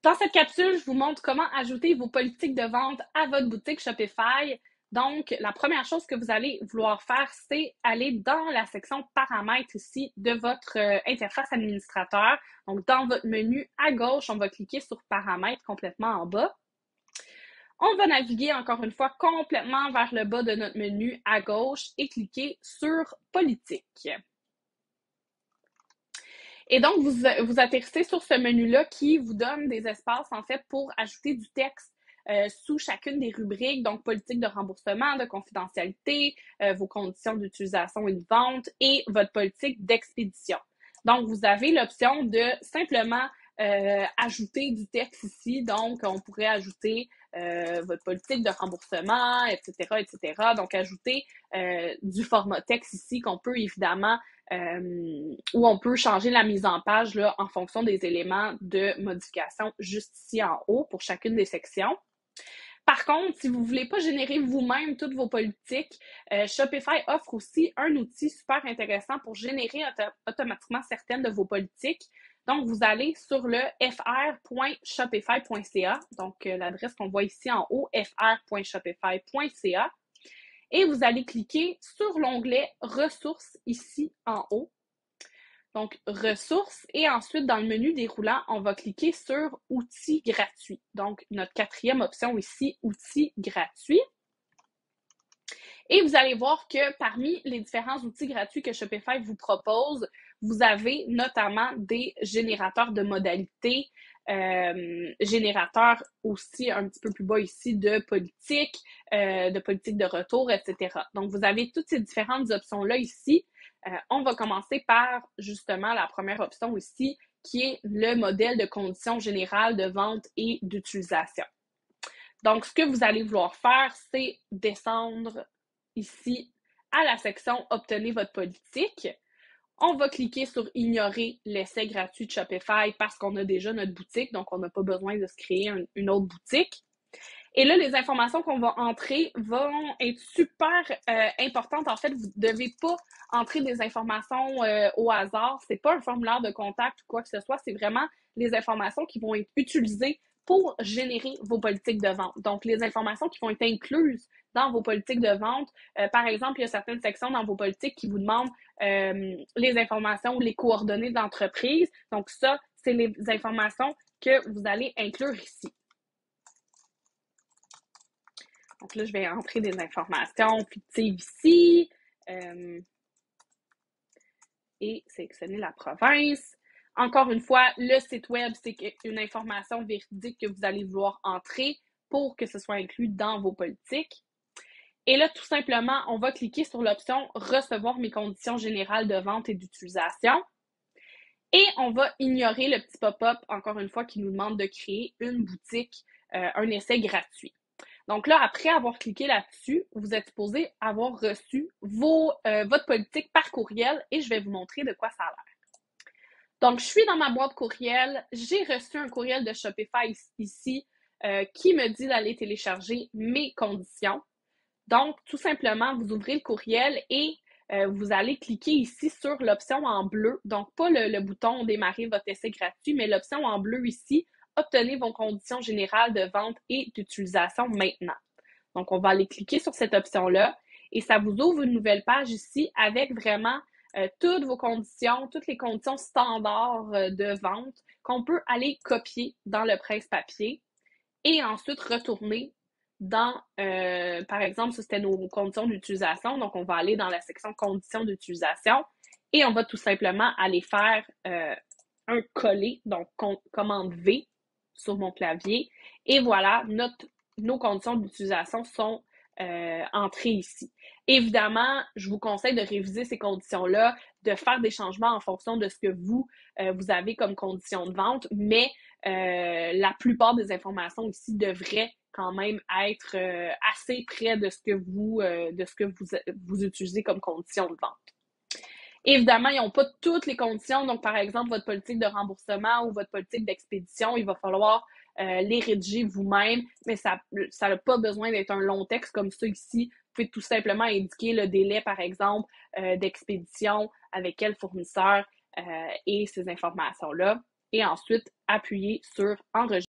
Dans cette capsule, je vous montre comment ajouter vos politiques de vente à votre boutique Shopify. Donc, la première chose que vous allez vouloir faire, c'est aller dans la section paramètres ici de votre interface administrateur. Donc, dans votre menu à gauche, on va cliquer sur paramètres complètement en bas. On va naviguer encore une fois complètement vers le bas de notre menu à gauche et cliquer sur politique. Et donc, vous atterrissez sur ce menu-là qui vous donne des espaces, en fait, pour ajouter du texte sous chacune des rubriques, donc politique de remboursement, de confidentialité, vos conditions d'utilisation et de vente et votre politique d'expédition. Donc, vous avez l'option de simplement ajouter du texte ici. Donc, on pourrait ajouter votre politique de remboursement, etc., etc. Donc, ajouter du format texte ici qu'on peut évidemment où on peut changer la mise en page là, en fonction des éléments de modification juste ici en haut pour chacune des sections. Par contre, si vous ne voulez pas générer vous-même toutes vos politiques, Shopify offre aussi un outil super intéressant pour générer automatiquement certaines de vos politiques. Donc, vous allez sur le fr.shopify.ca, donc l'adresse qu'on voit ici en haut, fr.shopify.ca. Et vous allez cliquer sur l'onglet Ressources ici en haut. Donc, Ressources. Et ensuite, dans le menu déroulant, on va cliquer sur Outils gratuits. Donc, notre quatrième option ici, Outils gratuits. Et vous allez voir que parmi les différents outils gratuits que Shopify vous propose, vous avez notamment des générateurs de modalités, générateurs aussi un petit peu plus bas ici de politique de retour, etc. Donc, vous avez toutes ces différentes options-là ici. On va commencer par justement la première option ici, qui est le modèle de conditions générales de vente et d'utilisation. Donc, ce que vous allez vouloir faire, c'est descendre ici à la section « Obtenez votre politique ». On va cliquer sur « Ignorer l'essai gratuit de Shopify » parce qu'on a déjà notre boutique, donc on n'a pas besoin de se créer une autre boutique. Et là, les informations qu'on va entrer vont être super importantes. En fait, vous ne devez pas entrer des informations au hasard. Ce n'est pas un formulaire de contact ou quoi que ce soit. C'est vraiment les informations qui vont être utilisées pour générer vos politiques de vente. Donc, les informations qui vont être incluses dans vos politiques de vente. Par exemple, il y a certaines sections dans vos politiques qui vous demandent les informations ou les coordonnées d'entreprise. Donc, ça, c'est les informations que vous allez inclure ici. Donc là, je vais entrer des informations fictives ici et sélectionner la province. Encore une fois, le site web, c'est une information véridique que vous allez vouloir entrer pour que ce soit inclus dans vos politiques. Et là, tout simplement, on va cliquer sur l'option « Recevoir mes conditions générales de vente et d'utilisation ». Et on va ignorer le petit pop-up, encore une fois, qui nous demande de créer une boutique, un essai gratuit. Donc là, après avoir cliqué là-dessus, vous êtes supposé avoir reçu votre politique par courriel et je vais vous montrer de quoi ça a l'air. Donc, je suis dans ma boîte courriel. J'ai reçu un courriel de Shopify ici qui me dit d'aller télécharger mes conditions. Donc, tout simplement, vous ouvrez le courriel et vous allez cliquer ici sur l'option en bleu. Donc, pas le bouton « Démarrer votre essai gratuit », mais l'option en bleu ici, obtenez vos conditions générales de vente et d'utilisation maintenant. Donc, on va aller cliquer sur cette option-là et ça vous ouvre une nouvelle page ici avec vraiment toutes vos conditions, toutes les conditions standards de vente qu'on peut aller copier dans le presse-papier et ensuite retourner dans, par exemple, ça c'était nos conditions d'utilisation. Donc, on va aller dans la section conditions d'utilisation et on va tout simplement aller faire un coller, donc commande V sur mon clavier. Et voilà, nos conditions d'utilisation sont entrées ici. Évidemment, je vous conseille de réviser ces conditions-là, de faire des changements en fonction de ce que vous avez comme conditions de vente, mais la plupart des informations ici devraient quand même être assez près de ce que vous utilisez comme conditions de vente. Évidemment, ils n'ont pas toutes les conditions. Donc, par exemple, votre politique de remboursement ou votre politique d'expédition, il va falloir les rédiger vous-même, mais ça n'a pas besoin d'être un long texte comme ça ici. Vous pouvez tout simplement indiquer le délai, par exemple, d'expédition, avec quel fournisseur et ces informations-là. Et ensuite, appuyer sur « Enregistrer ».